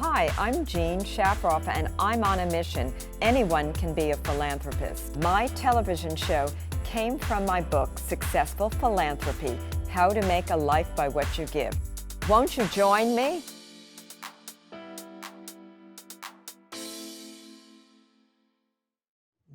Hi, I'm Jean Shafiroff, and I'm on a mission. Anyone can be a philanthropist. My television show came from my book, Successful Philanthropy: How to Make a Life by What You Give. Won't you join me?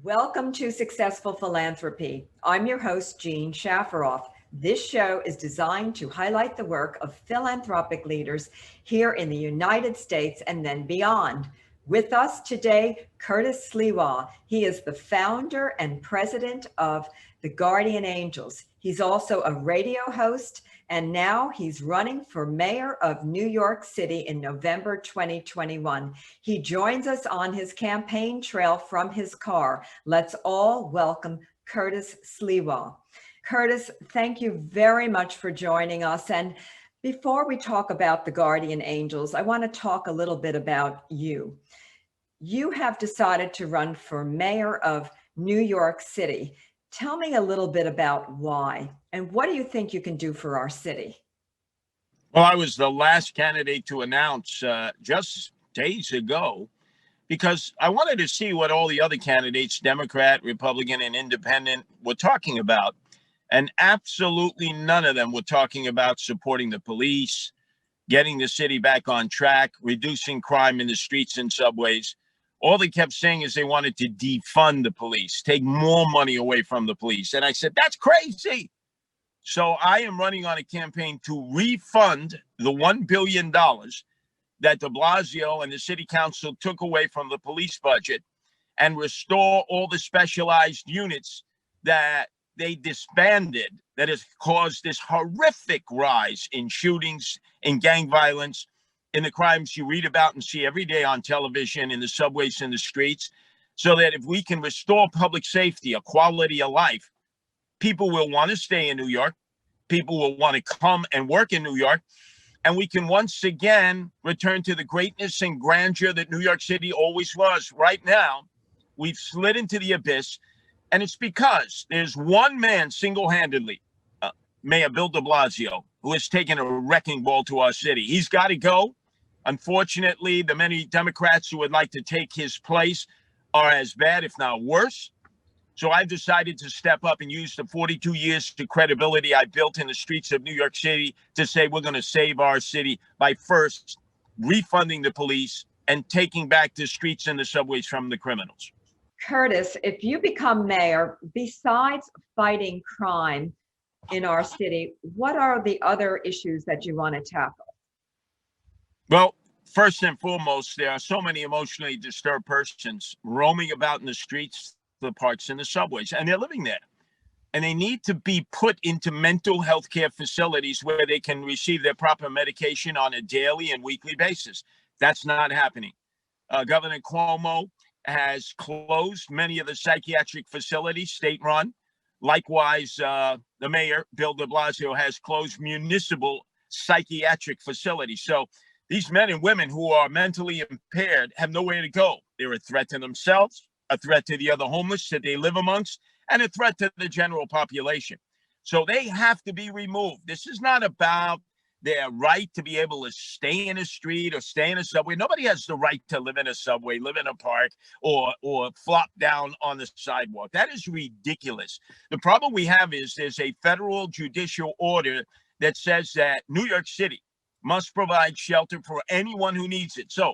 Welcome to Successful Philanthropy. I'm your host, Jean Shafiroff. This show is designed to highlight the work of philanthropic leaders here in the United States and then beyond. With us today, Curtis Sliwa. He is the founder and president of the Guardian Angels. He's also a radio host, and now he's running for mayor of New York City in November 2021. He joins us on his campaign trail from his car. Let's all welcome Curtis Sliwa. Curtis, thank you very much for joining us. And before we talk about the Guardian Angels, I want to talk a little bit about you. You have decided to run for mayor of New York City. Tell me a little bit about why, and what do you think you can do for our city? Well, I was the last candidate to announce just days ago because I wanted to see what all the other candidates, Democrat, Republican, and Independent, were talking about. And absolutely none of them were talking about supporting the police, getting the city back on track, reducing crime in the streets and subways. All they kept saying is they wanted to defund the police, take more money away from the police. And I said, that's crazy. So I am running on a campaign to refund the $1 billion that de Blasio and the city council took away from the police budget and restore all the specialized units that they disbanded, that has caused this horrific rise in shootings, in gang violence, in the crimes you read about and see every day on television, in the subways, in the streets, so that if we can restore public safety, a quality of life, people will want to stay in New York, people will want to come and work in New York, and we can once again return to the greatness and grandeur that New York City always was. Right now, we've slid into the abyss. And it's because there's one man single-handedly, Mayor Bill de Blasio, who has taken a wrecking ball to our city. He's got to go. Unfortunately, the many Democrats who would like to take his place are as bad, if not worse. So I've decided to step up and use the 42 years of credibility I built in the streets of New York City to say we're going to save our city by first refunding the police and taking back the streets and the subways from the criminals. Curtis, if you become mayor, besides fighting crime in our city, what are the other issues that you want to tackle? Well, first and foremost, there are so many emotionally disturbed persons roaming about in the streets, the parks, and the subways, and they're living there. And they need to be put into mental health care facilities where they can receive their proper medication on a daily and weekly basis. That's not happening. Governor Cuomo has closed many of the psychiatric facilities, state-run. Likewise, the mayor, Bill de Blasio, has closed municipal psychiatric facilities. So these men and women who are mentally impaired have nowhere to go. They're a threat to themselves, a threat to the other homeless that they live amongst, and a threat to the general population. So they have to be removed. This is not about their right to be able to stay in a street or stay in a subway. Nobody has the right to live in a subway, live in a park, or flop down on the sidewalk. That is ridiculous. The problem we have is there's a federal judicial order that says that New York City must provide shelter for anyone who needs it. So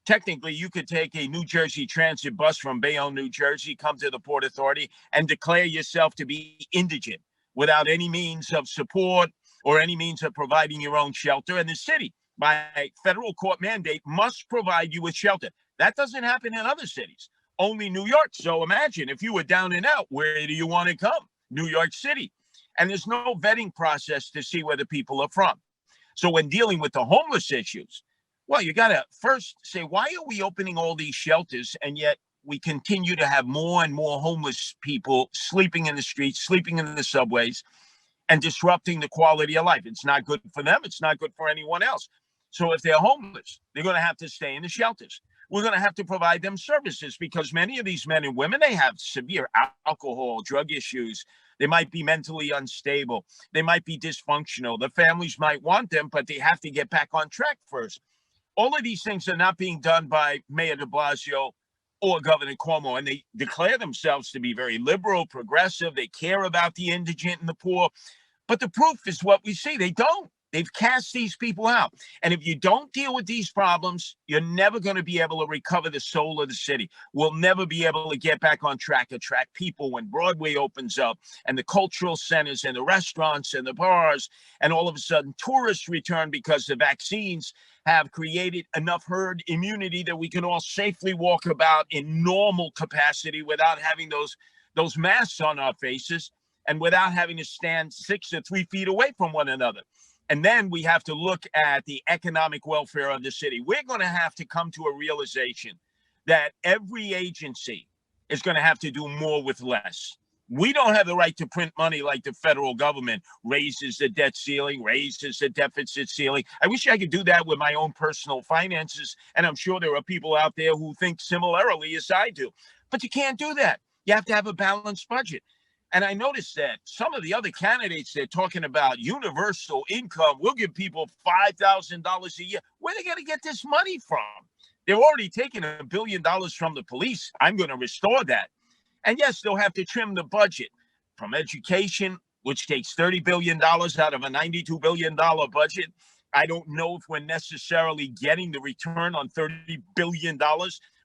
technically, you could take a New Jersey Transit bus from Bayonne, New Jersey, come to the Port Authority and declare yourself to be indigent without any means of support or any means of providing your own shelter. And the city, by federal court mandate, must provide you with shelter. That doesn't happen in other cities, only New York. So imagine if you were down and out, where do you want to come? New York City. And there's no vetting process to see where the people are from. So when dealing with the homeless issues, well, you got to first say, why are we opening all these shelters and yet we continue to have more and more homeless people sleeping in the streets, sleeping in the subways, and disrupting the quality of life? It's not good for them. It's not good for anyone else. So if they're homeless, they're going to have to stay in the shelters. We're going to have to provide them services because many of these men and women, they have severe alcohol, drug issues. They might be mentally unstable. They might be dysfunctional. The families might want them, but they have to get back on track first. All of these things are not being done by Mayor de Blasio or Governor Cuomo, and they declare themselves to be very liberal, progressive. They care about the indigent and the poor. But the proof is what we see. They don't. They've cast these people out. And if you don't deal with these problems, you're never going to be able to recover the soul of the city. We'll never be able to get back on track, attract people when Broadway opens up and the cultural centers and the restaurants and the bars, and all of a sudden tourists return because the vaccines have created enough herd immunity that we can all safely walk about in normal capacity without having those masks on our faces and without having to stand 6 or 3 feet away from one another. And then we have to look at the economic welfare of the city. We're going to have to come to a realization that every agency is going to have to do more with less. We don't have the right to print money like the federal government raises the debt ceiling, raises the deficit ceiling. I wish I could do that with my own personal finances. And I'm sure there are people out there who think similarly as I do. But you can't do that. You have to have a balanced budget. And I noticed that some of the other candidates, they're talking about universal income. We'll give people $5,000 a year. Where are they going to get this money from? They're already taking $1 billion from the police. I'm going to restore that. And yes, they'll have to trim the budget from education, which takes $30 billion out of a $92 billion budget. I don't know if we're necessarily getting the return on $30 billion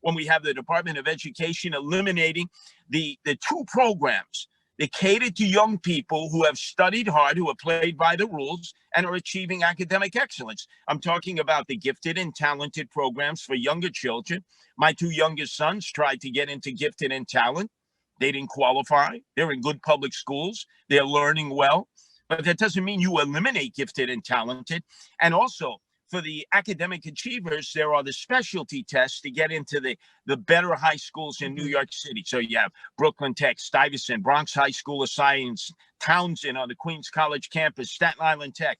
when we have the Department of Education eliminating the 2 programs. They cater to young people who have studied hard, who have played by the rules, and are achieving academic excellence. I'm talking about the gifted and talented programs for younger children. My 2 youngest sons tried to get into gifted and talent. They didn't qualify. They're in good public schools. They're learning well. But that doesn't mean you eliminate gifted and talented. And also, for the academic achievers, there are the specialty tests to get into the better high schools in New York City. So you have Brooklyn Tech, Stuyvesant, Bronx High School of Science, Townsend on the Queens College campus, Staten Island Tech.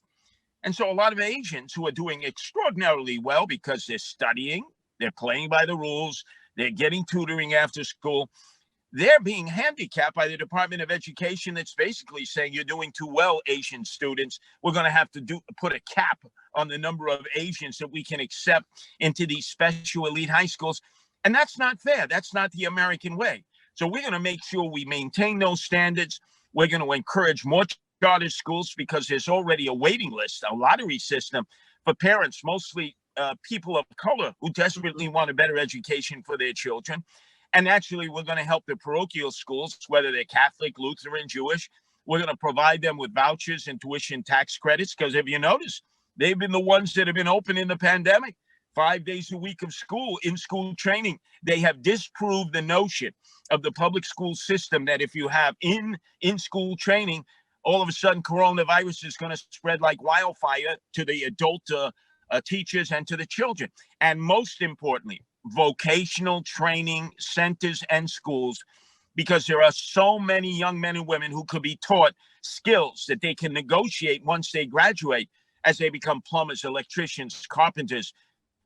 And so a lot of Asians who are doing extraordinarily well because they're studying, they're playing by the rules, they're getting tutoring after school, they're being handicapped by the Department of Education that's basically saying you're doing too well, Asian students. We're going to have to put a cap on the number of Asians that we can accept into these special elite high schools. And that's not fair. That's not the American way. So we're going to make sure we maintain those standards. We're going to encourage more charter schools because there's already a waiting list, a lottery system for parents, mostly people of color who desperately want a better education for their children. And actually, we're going to help the parochial schools, whether they're Catholic, Lutheran, Jewish. We're going to provide them with vouchers and tuition tax credits because if you notice, they've been the ones that have been open in the pandemic. 5 days a week of school, in-school training. They have disproved the notion of the public school system that if you have in-school training, all of a sudden coronavirus is going to spread like wildfire to the adult teachers and to the children. And most importantly, vocational training centers and schools, because there are so many young men and women who could be taught skills that they can negotiate once they graduate as they become plumbers, electricians, carpenters.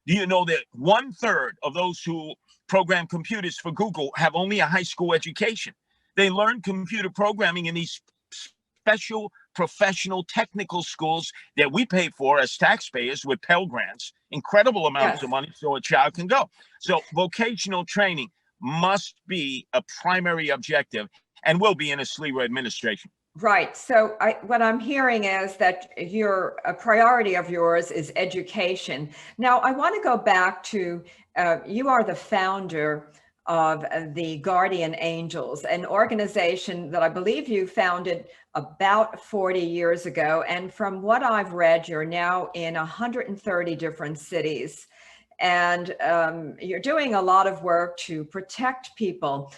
Do you know that 1/3 of those who program computers for Google have only a high school education? They learn computer programming in these special professional technical schools that we pay for as taxpayers with Pell Grants, incredible amounts of money so a child can go. So vocational training must be a primary objective and will be in a Sliwa administration. Right. So what I'm hearing is that a priority of yours is education. Now, I want to go back to, you are the founder of the Guardian Angels, an organization that I believe you founded about 40 years ago. And from what I've read, you're now in 130 different cities. And you're doing a lot of work to protect people.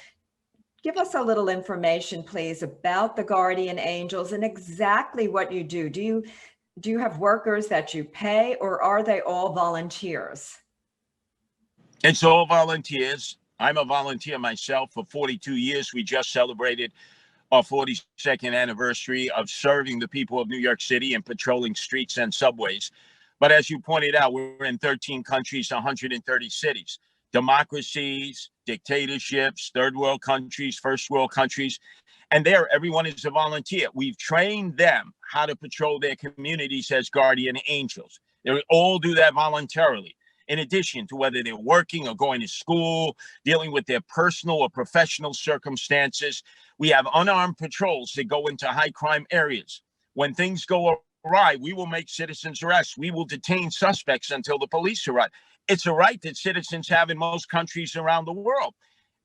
Give us a little information, please, about the Guardian Angels and exactly what you do. Do you have workers that you pay, or are they all volunteers? It's all volunteers. I'm a volunteer myself for 42 years. We just celebrated our 42nd anniversary of serving the people of New York City and patrolling streets and subways. But as you pointed out, we're in 13 countries, 130 cities, democracies, dictatorships, third world countries, first world countries. And there, everyone is a volunteer. We've trained them how to patrol their communities as guardian angels. They all do that voluntarily. in addition to whether they're working or going to school, dealing with their personal or professional circumstances. We have unarmed patrols that go into high crime areas. When things go awry, we will make citizens arrests. We will detain suspects until the police arrive. It's a right that citizens have in most countries around the world.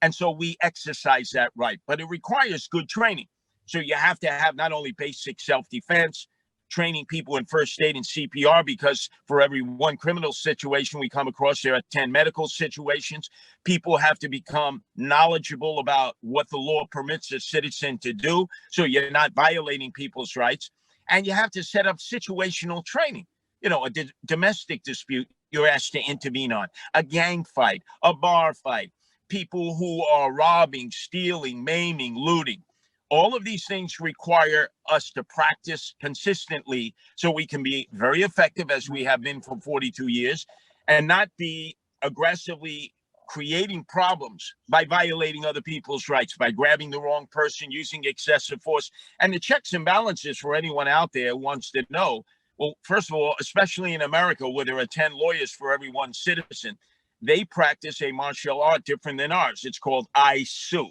And so we exercise that right, but it requires good training. So you have to have not only basic self-defense, training people in first aid and CPR, because for every one criminal situation we come across, there are 10 medical situations. People have to become knowledgeable about what the law permits a citizen to do, so you're not violating people's rights. And you have to set up situational training. You know, a domestic dispute you're asked to intervene on, a gang fight, a bar fight, people who are robbing, stealing, maiming, looting. All of these things require us to practice consistently so we can be very effective, as we have been for 42 years, and not be aggressively creating problems by violating other people's rights, by grabbing the wrong person, using excessive force. And the checks and balances for anyone out there who wants to know, well, first of all, especially in America, where there are 10 lawyers for every one citizen, they practice a martial art different than ours. It's called I sue.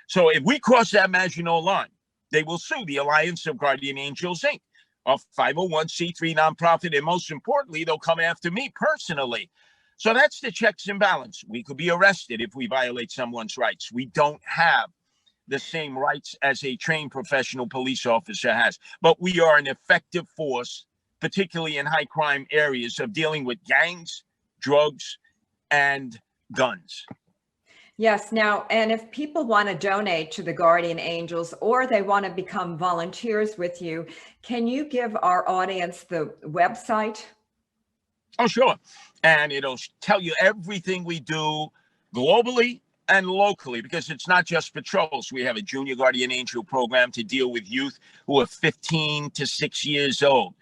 So if we cross that Maginot line, they will sue the Alliance of Guardian Angels, Inc., a 501c3 nonprofit. And most importantly, they'll come after me personally. So that's the checks and balance. We could be arrested if we violate someone's rights. We don't have the same rights as a trained professional police officer has, but we are an effective force, particularly in high crime areas, of dealing with gangs, drugs, and guns. Yes. Now, and if people want to donate to the Guardian Angels or they want to become volunteers with you, can you give our audience the website? Oh, sure. And it'll tell you everything we do globally and locally, because it's not just patrols. We have a junior guardian angel program to deal with youth who are 15 to 6 years old.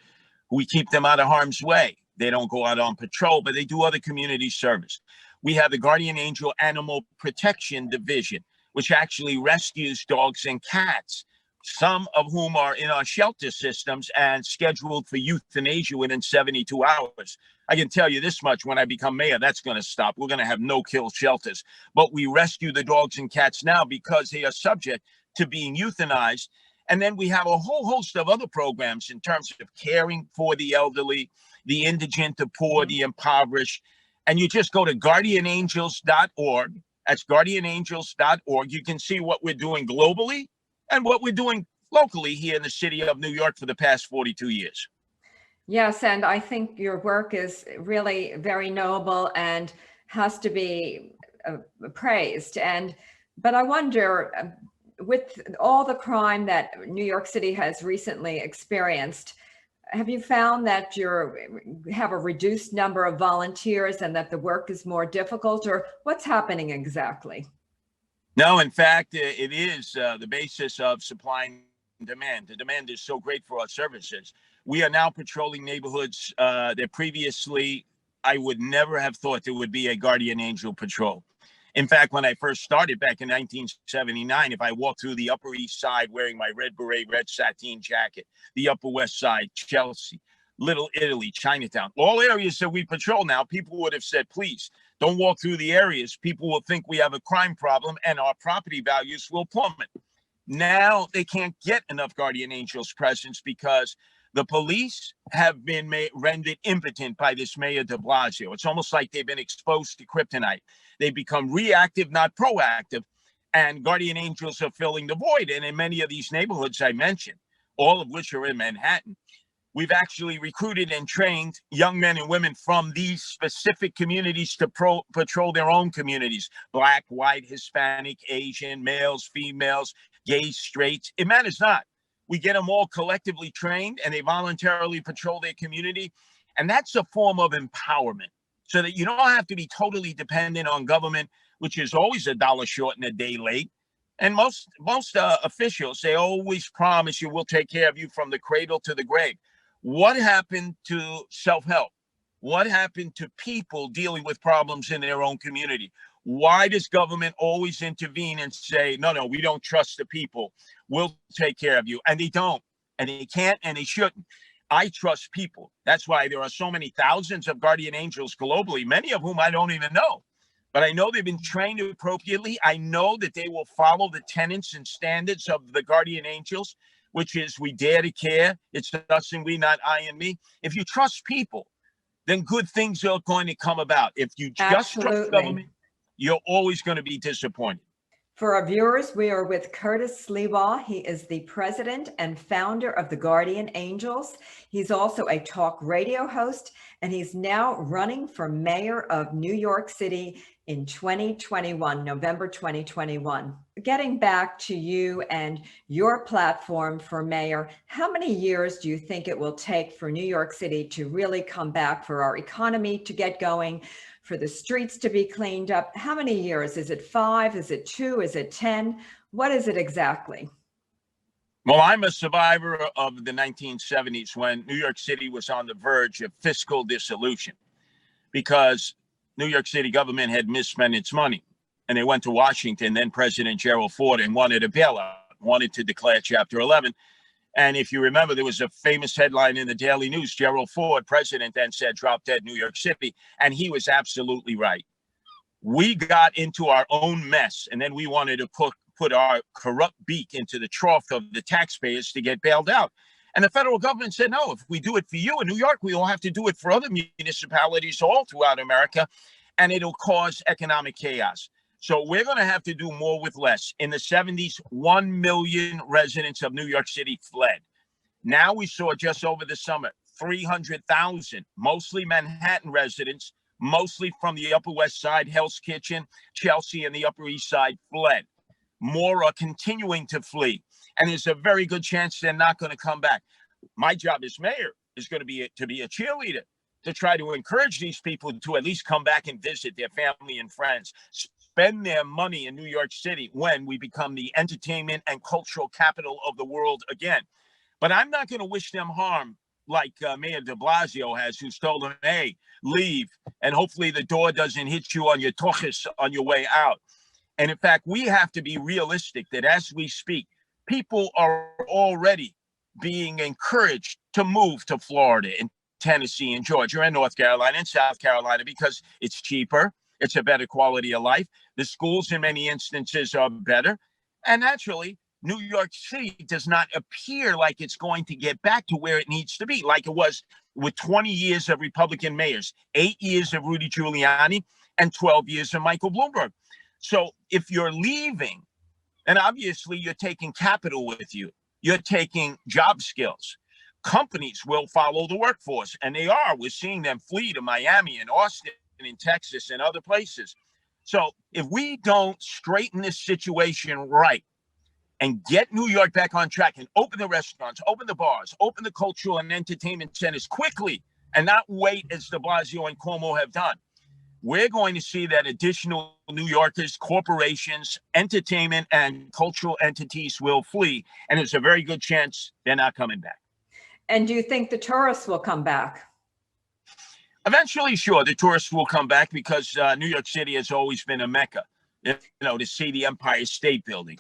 We keep them out of harm's way. They don't go out on patrol, but they do other community service. We have the Guardian Angel Animal Protection Division, which actually rescues dogs and cats, some of whom are in our shelter systems and scheduled for euthanasia within 72 hours. I can tell you this much: when I become mayor, that's going to stop. We're going to have no-kill shelters. But we rescue the dogs and cats now because they are subject to being euthanized. And then we have a whole host of other programs in terms of caring for the elderly, the indigent, the poor, the impoverished. And you just go to guardianangels.org. That's guardianangels.org. You can see what we're doing globally and what we're doing locally here in the city of New York for the past 42 years. Yes, and I think your work is really very noble and has to be praised. But I wonder, with all the crime that New York City has recently experienced, have you found that you have a reduced number of volunteers and that the work is more difficult, or what's happening exactly? No, in fact, it is the basis of supply and demand. The demand is so great for our services. We are now patrolling neighborhoods that previously I would never have thought there would be a Guardian Angel patrol. In fact, when I first started back in 1979, if I walked through the Upper East Side wearing my red beret, red sateen jacket, the Upper West Side, Chelsea, Little Italy, Chinatown, all areas that we patrol now, people would have said, please don't walk through the areas. People will think we have a crime problem and our property values will plummet. Now they can't get enough Guardian Angels presence because the police have been rendered impotent by this Mayor de Blasio. It's almost like they've been exposed to kryptonite. They become reactive, not proactive, and Guardian Angels are filling the void. And in many of these neighborhoods I mentioned, all of which are in Manhattan, we've actually recruited and trained young men and women from these specific communities to patrol their own communities: Black, white, Hispanic, Asian, males, females, gays, straights. It matters not. We get them all collectively trained and they voluntarily patrol their community. And that's a form of empowerment, so that you don't have to be totally dependent on government, which is always a dollar short and a day late. And most officials, they always promise you, we'll take care of you from the cradle to the grave. What happened to self-help? What happened to people dealing with problems in their own community? Why does government always intervene and say, no, we don't trust the people, we'll take care of you? And they don't, and they can't, and they shouldn't. I trust people. That's why there are so many thousands of guardian angels globally, many of whom I don't even know. But I know they've been trained appropriately. I know that they will follow the tenets and standards of the guardian angels, which is we dare to care. It's us and we, not I and me. If you trust people, then good things are going to come about. If you just trust government, you're always going to be disappointed. For our viewers, we are with Curtis Sliwa. He is the president and founder of the Guardian Angels. He's also a talk radio host, and he's now running for mayor of New York City in 2021, November 2021. Getting back to you and your platform for mayor, how many years do you think it will take for New York City to really come back, for our economy to get going, for the streets to be cleaned up? How many years? Is it 5? Is it 2? Is it 10? What is it exactly? Well, I'm a survivor of the 1970s when New York City was on the verge of fiscal dissolution because New York City government had misspent its money. And they went to Washington, then President Gerald Ford, and wanted a bailout, wanted to declare Chapter 11. And if you remember, there was a famous headline in the Daily News, Gerald Ford, president, then said, drop dead New York City. And he was absolutely right. We got into our own mess, and then we wanted to put our corrupt beak into the trough of the taxpayers to get bailed out. And the federal government said, no, if we do it for you in New York, we will have to do it for other municipalities all throughout America, and it'll cause economic chaos. So we're going to have to do more with less. In the 70s, 1 million residents of New York City fled. Now we saw just over the summer, 300,000, mostly Manhattan residents, mostly from the Upper West Side, Hell's Kitchen, Chelsea, and the Upper East Side fled. More are continuing to flee. And there's a very good chance they're not going to come back. My job as mayor is going to be a cheerleader, to try to encourage these people to at least come back and visit their family and friends, spend their money in New York City when we become the entertainment and cultural capital of the world again. But I'm not going to wish them harm like Mayor de Blasio has, who's told them, hey, leave, and hopefully the door doesn't hit you on your toches on your way out. And in fact, we have to be realistic that as we speak, people are already being encouraged to move to Florida and Tennessee and Georgia and North Carolina and South Carolina because it's cheaper. It's a better quality of life. The schools in many instances are better. And naturally, New York City does not appear like it's going to get back to where it needs to be, like it was with 20 years of Republican mayors, 8 years of Rudy Giuliani, and 12 years of Michael Bloomberg. So if you're leaving, and obviously you're taking capital with you, you're taking job skills. Companies will follow the workforce, and they are. We're seeing them flee to Miami and Austin and in Texas and other places. So if we don't straighten this situation right and get New York back on track and open the restaurants, open the bars, open the cultural and entertainment centers quickly and not wait as de Blasio and Cuomo have done, we're going to see that additional New Yorkers, corporations, entertainment, and cultural entities will flee. And there's a very good chance they're not coming back. And do you think the tourists will come back? Eventually, sure, the tourists will come back because New York City has always been a mecca. You know, to see the Empire State Building,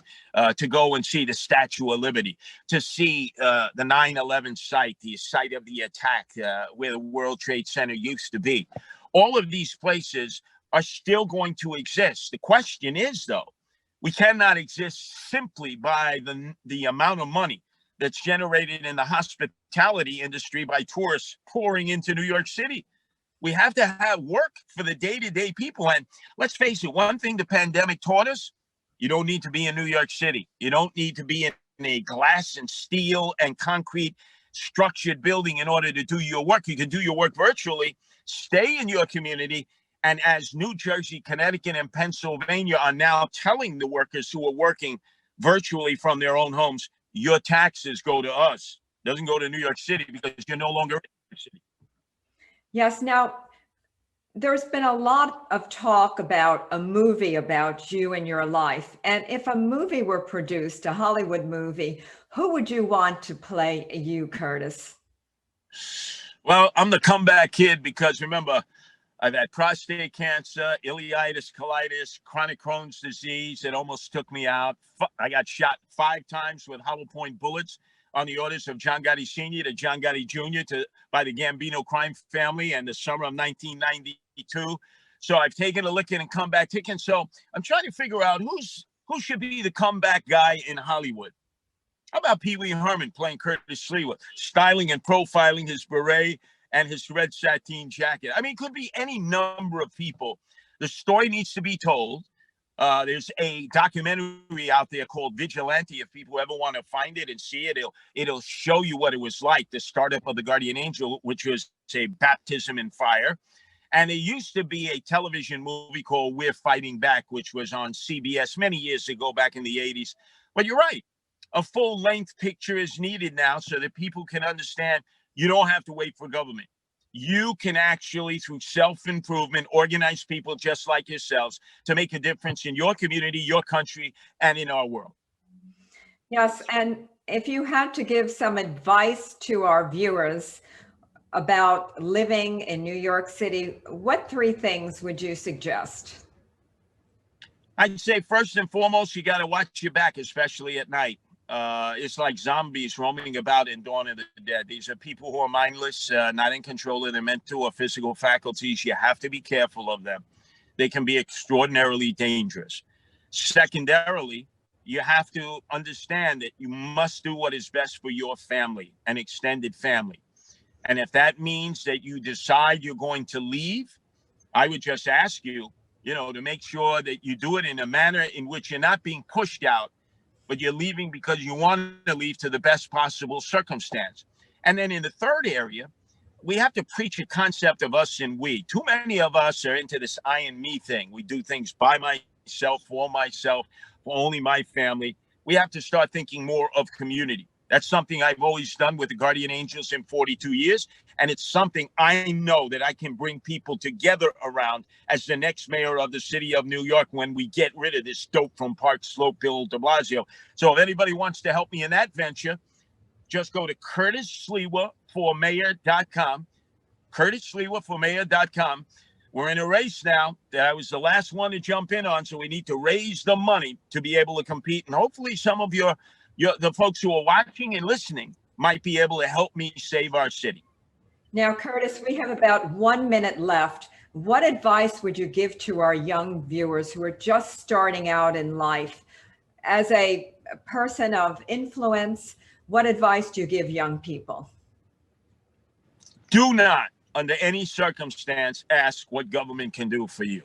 to go and see the Statue of Liberty, to see the 9/11 site, the site of the attack where the World Trade Center used to be. All of these places are still going to exist. The question is, though, we cannot exist simply by the amount of money that's generated in the hospitality industry by tourists pouring into New York City. We have to have work for the day-to-day people. And let's face it, one thing the pandemic taught us, you don't need to be in New York City. You don't need to be in a glass and steel and concrete structured building in order to do your work. You can do your work virtually, stay in your community. And as New Jersey, Connecticut, and Pennsylvania are now telling the workers who are working virtually from their own homes, your taxes go to us. It doesn't go to New York City because you're no longer in New York City. Yes. Now, there's been a lot of talk about a movie about you and your life. And if a movie were produced, a Hollywood movie, who would you want to play you, Curtis? Well, I'm the comeback kid because remember, I've had prostate cancer, ileitis, colitis, chronic Crohn's disease. It almost took me out. I got shot 5 times with hollow point bullets. on the orders of John Gotti Sr. to John Gotti Jr. by the Gambino crime family in the summer of 1992. So I've taken a licking and comeback ticking. So I'm trying to figure out who should be the comeback guy in Hollywood. How about Pee Wee Herman playing Curtis Sliwa, styling and profiling his beret and his red sateen jacket? I mean, it could be any number of people. The story needs to be told. There's a documentary out there called Vigilante. If people ever want to find it and see it, it'll show you what it was like, the startup of the Guardian Angel, which was a baptism in fire. And there used to be a television movie called We're Fighting Back, which was on CBS many years ago, back in the 80s. But you're right. A full-length picture is needed now so that people can understand you don't have to wait for government. You can actually, through self-improvement, organize people just like yourselves to make a difference in your community, your country, and in our world. Yes, and if you had to give some advice to our viewers about living in New York City, what 3 things would you suggest? I'd say first and foremost, you got to watch your back, especially at night. It's like zombies roaming about in Dawn of the Dead. These are people who are mindless, not in control of their mental or physical faculties. You have to be careful of them. They can be extraordinarily dangerous. Secondarily, you have to understand that you must do what is best for your family and extended family. And if that means that you decide you're going to leave, I would just ask you, to make sure that you do it in a manner in which you're not being pushed out, but you're leaving because you want to leave to the best possible circumstance. And then in the third area, we have to preach a concept of us and we. Too many of us are into this I and me thing. We do things by myself, for only my family. We have to start thinking more of community. That's something I've always done with the Guardian Angels in 42 years. And it's something I know that I can bring people together around as the next mayor of the city of New York when we get rid of this dope from Park Slope, Bill de Blasio. So if anybody wants to help me in that venture, just go to CurtisSliwa4Mayor.com. CurtisSliwa4Mayor.com. We're in a race now that I was the last one to jump in on. So we need to raise the money to be able to compete. And hopefully some of the folks who are watching and listening might be able to help me save our city. Now, Curtis, we have about 1 minute left. What advice would you give to our young viewers who are just starting out in life? As a person of influence, what advice do you give young people? Do not, under any circumstance, ask what government can do for you.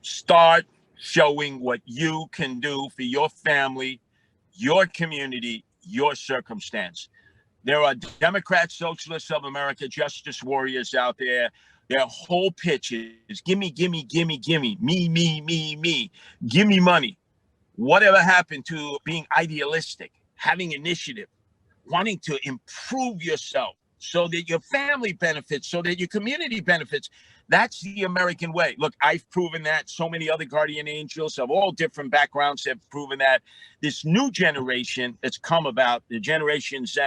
Start showing what you can do for your family, your community, your circumstance. There are Democrats, Socialists of America, justice warriors out there. Their whole pitch is gimme, gimme, gimme, gimme, me, give me money. Whatever happened to being idealistic, having initiative, wanting to improve yourself so that your family benefits, so that your community benefits? That's the American way. Look, I've proven that. So many other Guardian Angels of all different backgrounds have proven that. This new generation that's come about, the Generation Z,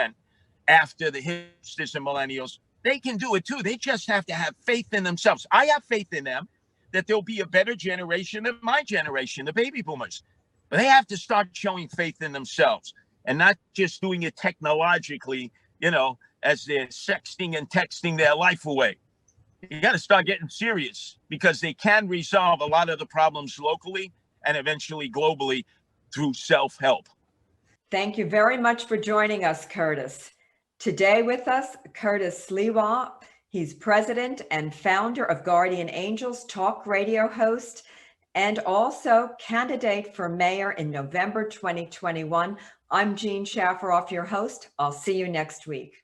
after the hipsters and millennials, they can do it too. They just have to have faith in themselves. I have faith in them that there'll be a better generation than my generation, the baby boomers. But they have to start showing faith in themselves and not just doing it technologically, as they're sexting and texting their life away. You got to start getting serious because they can resolve a lot of the problems locally and eventually globally through self-help. Thank you very much for joining us, Curtis. Today with us, Curtis Sliwa. He's president and founder of Guardian Angels, talk radio host, and also candidate for mayor in November 2021. I'm Jean Shafiroff, your host. I'll see you next week.